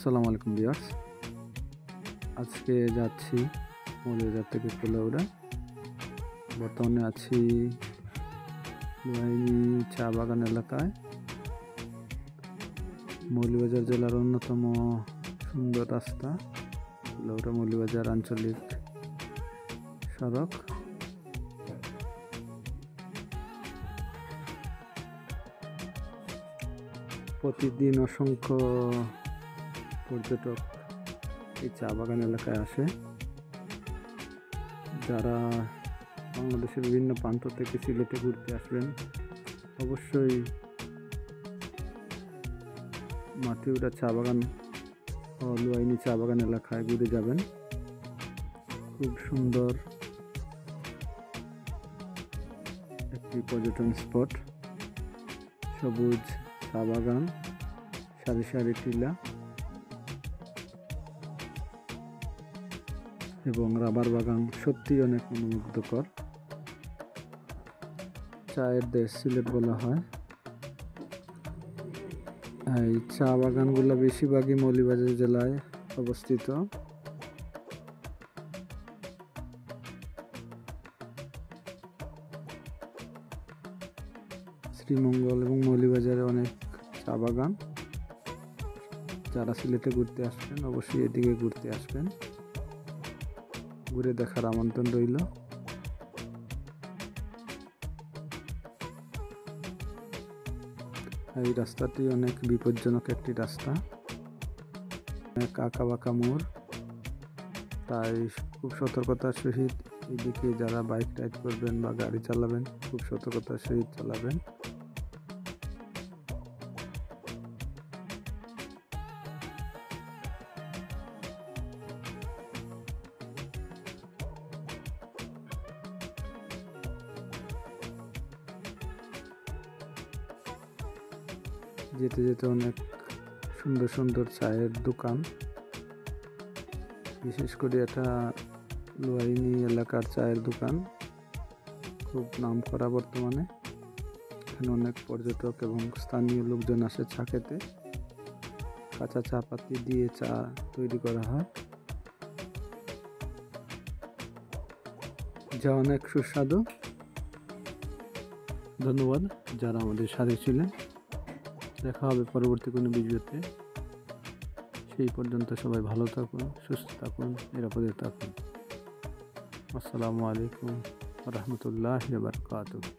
আসসালামু আলাইকুম ভিউয়ার্স। আজকে যাচ্ছি মৌলভীবাজার থেকে কুলাউড়া। বর্তমানে আছি লুয়াইনি চা বাগান এলাকায়। মৌলভীবাজার জেলার অন্যতম সুন্দর রাস্তা কুলাউড়া মৌলভীবাজার আঞ্চলিক সড়ক। প্রতিদিন অসংখ্য পর্যটক এই চা বাগান এলাকায় আসে। যারা বাংলাদেশের বিভিন্ন প্রান্ত থেকে সিলেটে ঘুরতে আসবেন অবশ্যই মাটিউড়া চা বাগান ও লুয়াইনি চা বাগান এলাকায় ঘুরে যাবেন। খুব সুন্দর একটি পর্যটন স্পট। সবুজ চা বাগান, সারি সারি টিলা এবং রাবার বাগান সত্যি অনেক মনোমুগ্ধকর। চায়ের দেশ সিলেট বলা হয়। এই চা বাগানগুলো বেশিরভাগই মৌলভীবাজার জেলায় অবস্থিত। শ্রীমঙ্গল এবং মৌলভীবাজারে অনেক চা বাগান। যারা সিলেটে ঘুরতে আসবেন অবশ্যই এদিকে ঘুরতে আসবেন, ঘুরে দেখার আমন্ত্রণ রইল। এই রাস্তাটি অনেক বিপজ্জনক একটি রাস্তা, অনেক আঁকা বাঁকা মোড়, তাই খুব সতর্কতার সহিত এদিকে যারা বাইক রাইড করবেন বা গাড়ি চালাবেন খুব সতর্কতার সহিত চালাবেন। যেতে যেতে অনেক সুন্দর সুন্দর চায়ের দোকান, বিশেষ করে এটা লুয়াইনি এলাকার চায়ের দোকান, খুব নাম করা বর্তমানে। এখানে অনেক পর্যটক এবং স্থানীয় লোকজন আসে চা খেতে। কাঁচা চা পাতি দিয়ে চা তৈরি করা হয়, যা অনেক সুস্বাদু। ধন্যবাদ যারা আমাদের সাথে ছিলেন। দেখা হবে পরবর্তী কোনো ভিডিওতে। সেই পর্যন্ত সবাই ভালো থাকুন, সুস্থ থাকুন, নিরাপদে থাকুন। আসসালামু আলাইকুম ওয়া রাহমাতুল্লাহি ওয়া বারাকাতুহু।